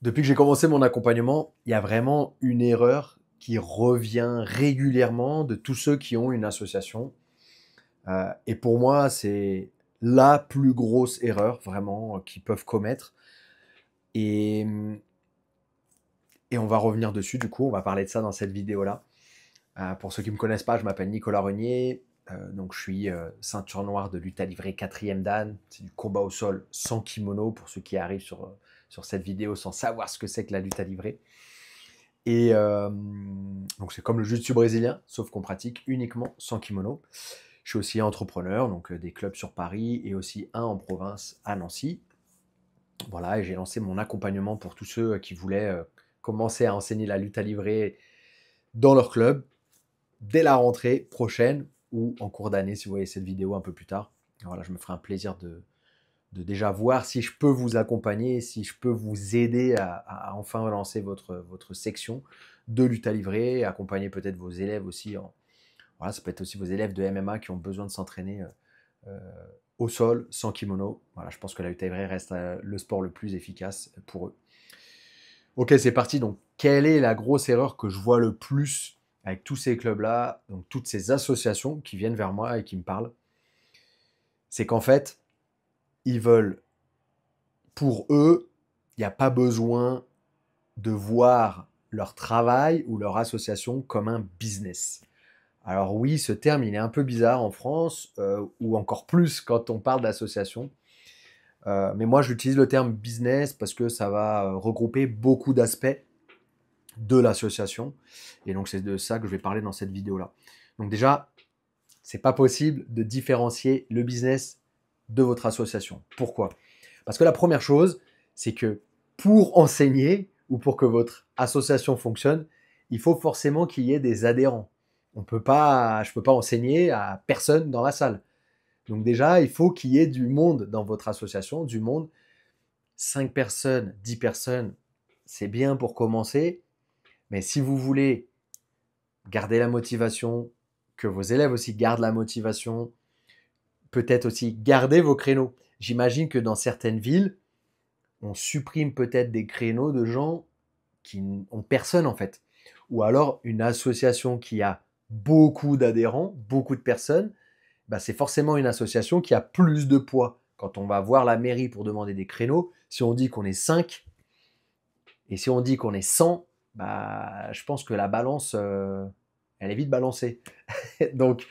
Depuis que j'ai commencé mon accompagnement, il y a vraiment une erreur qui revient régulièrement de tous ceux qui ont une association. Et pour moi, c'est la plus grosse erreur vraiment qu'ils peuvent commettre. Et, mmh et on va revenir dessus du coup, on va parler de ça dans cette vidéo-là. Pour ceux qui ne me connaissent pas, je m'appelle Nicolas Renier, donc je suis, ceinture noire de lutte à livrer 4e dan. C'est du combat au sol sans kimono pour ceux qui arrivent sur cette vidéo sans savoir ce que c'est que la lutte à livrer. Et donc c'est comme le jiu-jitsu brésilien, sauf qu'on pratique uniquement sans kimono. Je suis aussi entrepreneur, donc des clubs sur Paris et aussi un en province à Nancy. Voilà, et j'ai lancé mon accompagnement pour tous ceux qui voulaient commencer à enseigner la lutte à livrer dans leur club dès la rentrée prochaine ou en cours d'année si vous voyez cette vidéo un peu plus tard. Voilà, je me ferai un plaisir de déjà voir si je peux vous accompagner, si je peux vous aider à enfin lancer votre section de lutte à livrer, accompagner peut-être vos élèves aussi. Voilà, ça peut être aussi vos élèves de MMA qui ont besoin de s'entraîner euh, au sol, sans kimono. Voilà, je pense que la lutte à livrer reste le sport le plus efficace pour eux. Ok, c'est parti. Donc, quelle est la grosse erreur que je vois le plus avec tous ces clubs-là, donc toutes ces associations qui viennent vers moi et qui me parlent? C'est qu'en fait, ils veulent, pour eux, il n'y a pas besoin de voir leur travail ou leur association comme un business. Alors oui, ce terme, il est un peu bizarre en France, ou encore plus quand on parle d'association. Mais moi, j'utilise le terme business parce que ça va regrouper beaucoup d'aspects de l'association. Et donc, c'est de ça que je vais parler dans cette vidéo-là. Donc déjà, c'est pas possible de différencier le business de votre association. Pourquoi? Parce que la première chose, c'est que pour enseigner ou pour que votre association fonctionne, il faut forcément qu'il y ait des adhérents. Je ne peux pas enseigner à personne dans la salle. Donc déjà, il faut qu'il y ait du monde dans votre association, du monde. 5 personnes, 10 personnes, c'est bien pour commencer. Mais si vous voulez garder la motivation, que vos élèves aussi gardent la motivation, peut-être aussi garder vos créneaux. J'imagine que dans certaines villes, on supprime peut-être des créneaux de gens qui n'ont personne en fait. Ou alors une association qui a beaucoup d'adhérents, beaucoup de personnes, bah, c'est forcément une association qui a plus de poids. Quand on va voir la mairie pour demander des créneaux, si on dit qu'on est 5 et si on dit qu'on est 100, bah, je pense que la balance, elle est vite balancée. Donc,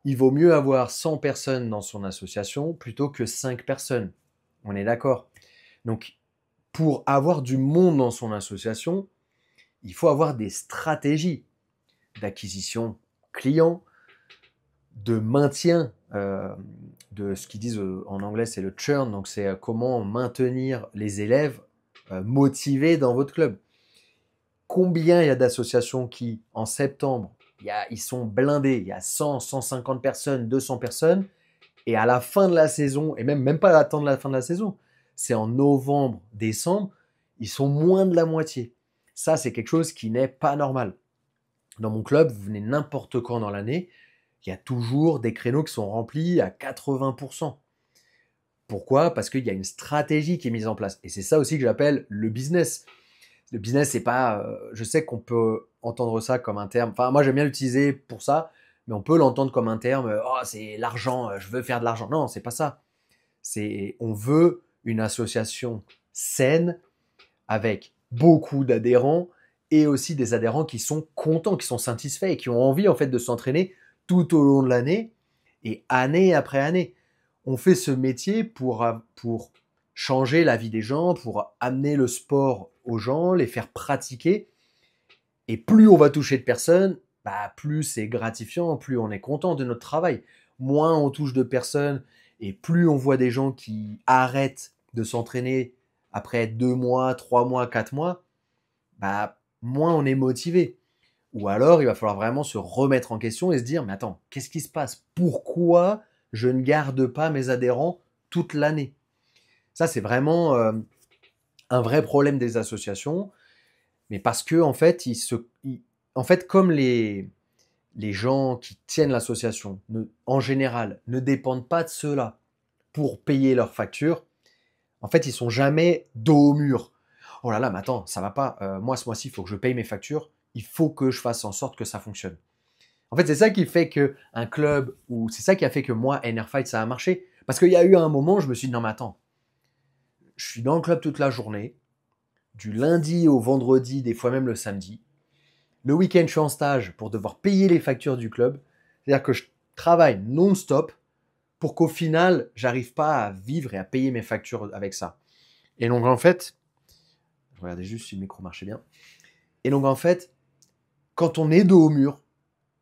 il vaut mieux avoir 100 personnes dans son association plutôt que 5 personnes. On est d'accord. Donc, pour avoir du monde dans son association, il faut avoir des stratégies d'acquisition client, de maintien, de ce qu'ils disent en anglais, c'est le churn, donc c'est comment maintenir les élèves motivés dans votre club. Combien il y a d'associations qui, en septembre, ils sont blindés, il y a 100, 150 personnes, 200 personnes, et à la fin de la saison, et même pas à attendre la fin de la saison, c'est en novembre, décembre, ils sont moins de la moitié. Ça, c'est quelque chose qui n'est pas normal. Dans mon club, vous venez n'importe quand dans l'année, il y a toujours des créneaux qui sont remplis à 80%. Pourquoi? Parce qu'il y a une stratégie qui est mise en place. Et c'est ça aussi que j'appelle le business. Le business, c'est pas. Je sais qu'on peut entendre ça comme un terme. Enfin, moi, j'aime bien l'utiliser pour ça, mais on peut l'entendre comme un terme. Oh, c'est l'argent, je veux faire de l'argent. Non, c'est pas ça. C'est on veut une association saine avec beaucoup d'adhérents et aussi des adhérents qui sont contents, qui sont satisfaits et qui ont envie en fait de s'entraîner tout au long de l'année et année après année. On fait ce métier pour changer la vie des gens, pour amener le sport aux gens, les faire pratiquer. Et plus on va toucher de personnes, bah, plus c'est gratifiant, plus on est content de notre travail. Moins on touche de personnes et plus on voit des gens qui arrêtent de s'entraîner après 2 mois, 3 mois, 4 mois, bah, moins on est motivé. Ou alors, il va falloir vraiment se remettre en question et se dire, mais attends, qu'est-ce qui se passe? Pourquoi je ne garde pas mes adhérents toute l'année? Ça, c'est vraiment un vrai problème des associations, mais parce que en fait, en fait, comme les gens qui tiennent l'association, en général, ne dépendent pas de ceux-là pour payer leurs factures, en fait, ils sont jamais dos au mur. oh là là, mais attends, ça va pas. Moi, ce mois-ci, il faut que je paye mes factures. Il faut que je fasse en sorte que ça fonctionne. En fait, c'est ça qui fait qu'un club, ou c'est ça qui a fait que moi, NR Fight, ça a marché. Parce qu'il y a eu un moment, je me suis dit, non, mais attends, je suis dans le club toute la journée, du lundi au vendredi, des fois même le samedi. Le week-end, je suis en stage pour devoir payer les factures du club. C'est-à-dire que je travaille non-stop pour qu'au final, j'arrive pas à vivre et à payer mes factures avec ça. Et donc, en fait, je regardais juste si le micro marchait bien. Et donc, en fait, quand on est dos au mur,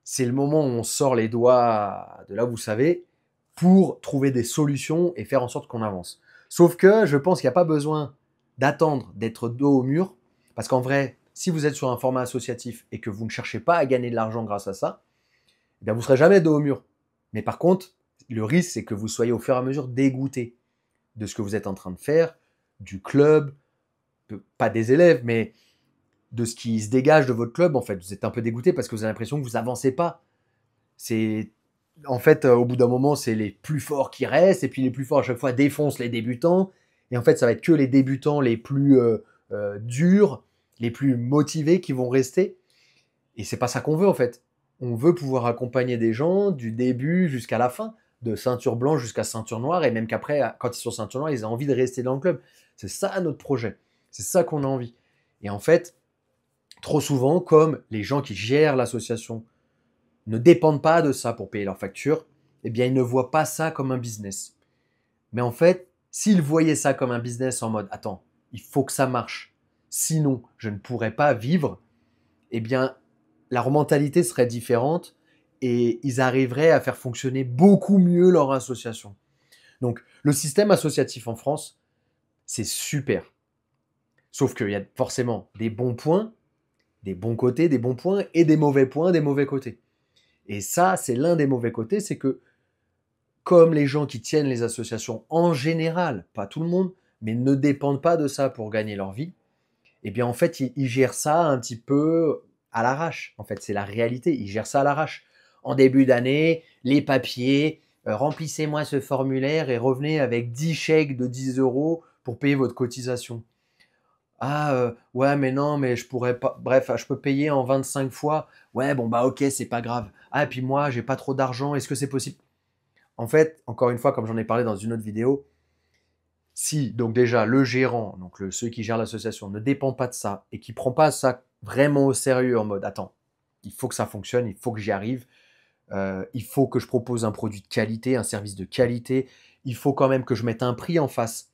c'est le moment où on sort les doigts de là, vous savez, pour trouver des solutions et faire en sorte qu'on avance. Sauf que je pense qu'il n'y a pas besoin d'attendre d'être dos au mur, parce qu'en vrai, si vous êtes sur un format associatif et que vous ne cherchez pas à gagner de l'argent grâce à ça, eh bien vous ne serez jamais dos au mur. Mais par contre, le risque, c'est que vous soyez au fur et à mesure dégoûté de ce que vous êtes en train de faire, du club, pas des élèves, mais de ce qui se dégage de votre club. En fait, vous êtes un peu dégoûté parce que vous avez l'impression que vous avancez pas. C'est en fait, au bout d'un moment, c'est les plus forts qui restent, et puis les plus forts à chaque fois défoncent les débutants. Et en fait, ça va être que les débutants les plus durs, les plus motivés qui vont rester. Et c'est pas ça qu'on veut en fait. On veut pouvoir accompagner des gens du début jusqu'à la fin, de ceinture blanche jusqu'à ceinture noire, et même qu'après, quand ils sont ceinture noire, ils ont envie de rester dans le club. C'est ça notre projet. C'est ça qu'on a envie. Et en fait, trop souvent, comme les gens qui gèrent l'association ne dépendent pas de ça pour payer leurs factures, eh bien, ils ne voient pas ça comme un business. Mais en fait, s'ils voyaient ça comme un business en mode, attends, il faut que ça marche, sinon je ne pourrais pas vivre, eh bien, leur mentalité serait différente et ils arriveraient à faire fonctionner beaucoup mieux leur association. Donc, le système associatif en France, c'est super. Sauf qu'il y a forcément des bons points, des bons côtés, des bons points, et des mauvais points, des mauvais côtés. Et ça, c'est l'un des mauvais côtés, c'est que comme les gens qui tiennent les associations en général, pas tout le monde, mais ne dépendent pas de ça pour gagner leur vie, eh bien en fait, ils gèrent ça un petit peu à l'arrache. En fait, c'est la réalité, ils gèrent ça à l'arrache. En début d'année, les papiers, remplissez-moi ce formulaire et revenez avec 10 chèques de 10 euros pour payer votre cotisation. Ah, ouais, mais non, mais je pourrais pas. Bref, je peux payer en 25 fois. Ouais, bon, bah ok, c'est pas grave. Ah, et puis moi, j'ai pas trop d'argent. Est-ce que c'est possible? En fait, encore une fois, comme j'en ai parlé dans une autre vidéo, si donc déjà le gérant, donc celui qui gère l'association, ne dépend pas de ça et qui prend pas ça vraiment au sérieux en mode attends, il faut que ça fonctionne, il faut que j'y arrive, il faut que je propose un produit de qualité, un service de qualité, il faut quand même que je mette un prix en face,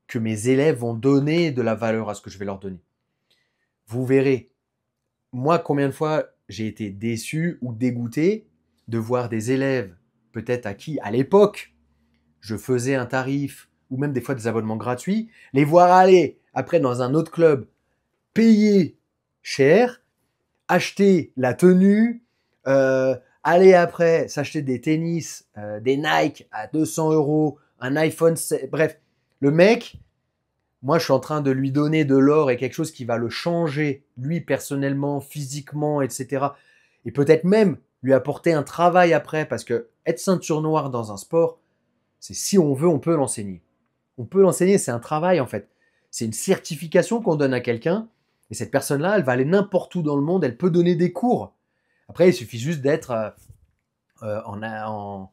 que mes élèves vont donner de la valeur à ce que je vais leur donner. Vous verrez, moi combien de fois j'ai été déçu ou dégoûté de voir des élèves, peut-être à qui à l'époque je faisais un tarif ou même des fois des abonnements gratuits, les voir aller après dans un autre club, payer cher, acheter la tenue, aller après s'acheter des tennis, des Nike à 200 euros, un iPhone 7, bref, le mec, moi je suis en train de lui donner de l'or et quelque chose qui va le changer, lui personnellement, physiquement, etc. Et peut-être même lui apporter un travail après, parce que être ceinture noire dans un sport, c'est si on veut, on peut l'enseigner. On peut l'enseigner, c'est un travail en fait. C'est une certification qu'on donne à quelqu'un, et cette personne-là, elle va aller n'importe où dans le monde, elle peut donner des cours. Après, il suffit juste d'être euh, en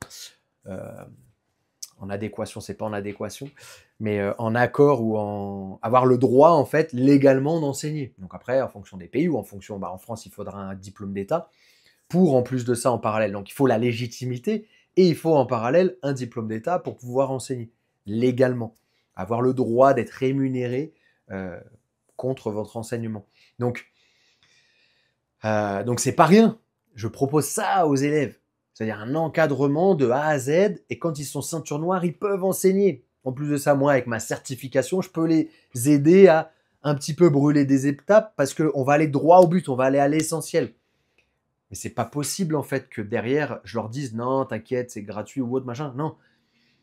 adéquation, c'est pas en adéquation, mais en accord ou en avoir le droit en fait légalement d'enseigner. Donc après, en fonction des pays ou en fonction, en France, il faudra un diplôme d'État pour en plus de ça en parallèle. Donc il faut la légitimité et il faut en parallèle un diplôme d'État pour pouvoir enseigner légalement, avoir le droit d'être rémunéré euh, contre votre enseignement. Donc c'est pas rien. Je propose ça aux élèves, c'est-à-dire un encadrement de A à Z, et quand ils sont ceinture noire, ils peuvent enseigner. En plus de ça, moi, avec ma certification, je peux les aider à un petit peu brûler des étapes parce qu'on va aller droit au but, on va aller à l'essentiel. Mais c'est pas possible en fait que derrière je leur dise non, t'inquiète, c'est gratuit ou autre machin. Non,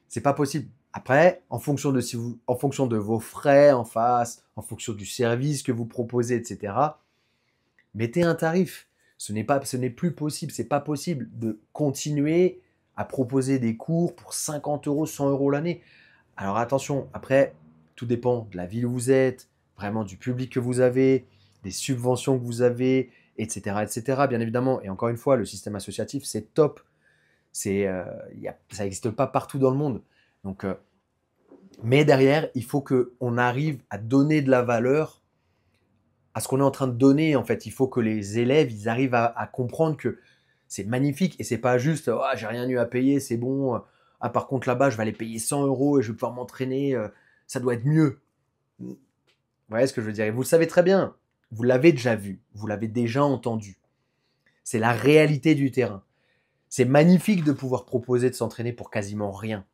c'est pas possible. Après, en fonction de en fonction de vos frais en face, en fonction du service que vous proposez, etc. Mettez un tarif. Ce n'est plus possible. C'est pas possible de continuer à proposer des cours pour 50 euros, 100 euros l'année. Alors attention. Après, tout dépend de la ville où vous êtes, vraiment du public que vous avez, des subventions que vous avez, etc., etc., bien évidemment. Et encore une fois, le système associatif, c'est top. Ça n'existe pas partout dans le monde. Donc, mais derrière, il faut qu'on arrive à donner de la valeur à ce qu'on est en train de donner. En fait, il faut que les élèves, ils arrivent à comprendre que c'est magnifique et c'est pas juste oh, j'ai rien eu à payer, c'est bon. Ah, par contre, là-bas, je vais aller payer 100 euros et je vais pouvoir m'entraîner. Ça doit être mieux. Vous voyez ce que je veux dire? Et vous le savez très bien. Vous l'avez déjà vu. Vous l'avez déjà entendu. C'est la réalité du terrain. C'est magnifique de pouvoir proposer de s'entraîner pour quasiment rien.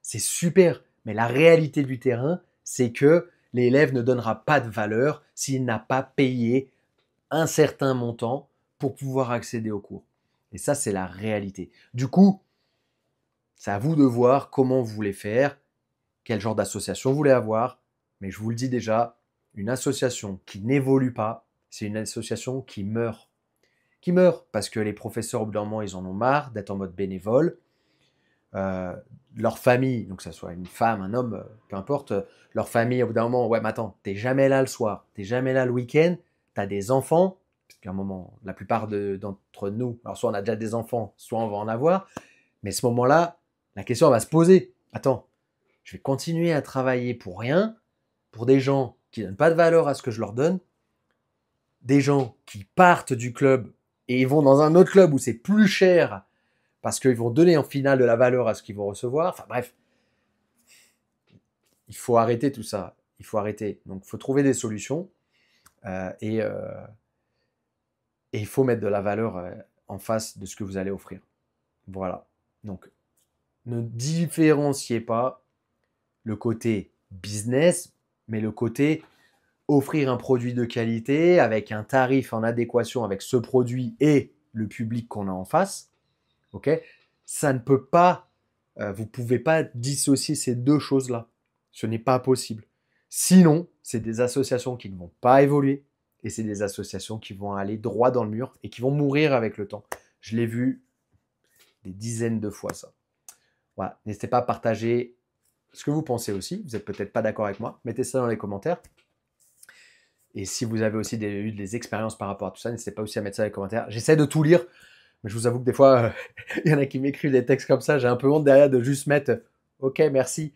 C'est super. Mais la réalité du terrain, c'est que l'élève ne donnera pas de valeur s'il n'a pas payé un certain montant pour pouvoir accéder au cours. Et ça, c'est la réalité. Du coup, c'est à vous de voir comment vous voulez faire, quel genre d'association vous voulez avoir. Mais je vous le dis déjà, une association qui n'évolue pas, c'est une association qui meurt. Qui meurt parce que les professeurs, au bout d'un moment, ils en ont marre d'être en mode bénévole. Leur famille, donc que ce soit une femme, un homme, peu importe, leur famille, au bout d'un moment, ouais, mais attends, t'es jamais là le soir, t'es jamais là le week-end, t'as des enfants, parce qu'à un moment, la plupart d'entre nous, alors soit on a déjà des enfants, soit on va en avoir, mais à ce moment-là, la question elle va se poser. Attends, je vais continuer à travailler pour rien, pour des gens qui donnent pas de valeur à ce que je leur donne, des gens qui partent du club et ils vont dans un autre club où c'est plus cher parce qu'ils vont donner en finale de la valeur à ce qu'ils vont recevoir. Enfin bref, il faut arrêter tout ça. Il faut arrêter. Donc, il faut trouver des solutions et il faut mettre de la valeur en face de ce que vous allez offrir. Voilà. Donc, ne différenciez pas le côté business, mais le côté offrir un produit de qualité avec un tarif en adéquation avec ce produit et le public qu'on a en face. Ok? Ça ne peut pas, vous ne pouvez pas dissocier ces deux choses-là. Ce n'est pas possible. Sinon, c'est des associations qui ne vont pas évoluer et c'est des associations qui vont aller droit dans le mur et qui vont mourir avec le temps. Je l'ai vu des dizaines de fois ça. Voilà. N'hésitez pas à partager ce que vous pensez aussi. Vous n'êtes peut-être pas d'accord avec moi. Mettez ça dans les commentaires. Et si vous avez aussi eu des expériences par rapport à tout ça, n'hésitez pas aussi à mettre ça dans les commentaires. J'essaie de tout lire, mais je vous avoue que des fois, il y en a qui m'écrivent des textes comme ça. J'ai un peu honte derrière de juste mettre « Ok, merci ».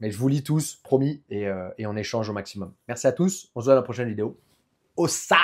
Mais je vous lis tous, promis, et on échange au maximum. Merci à tous. On se voit dans la prochaine vidéo. Au ça!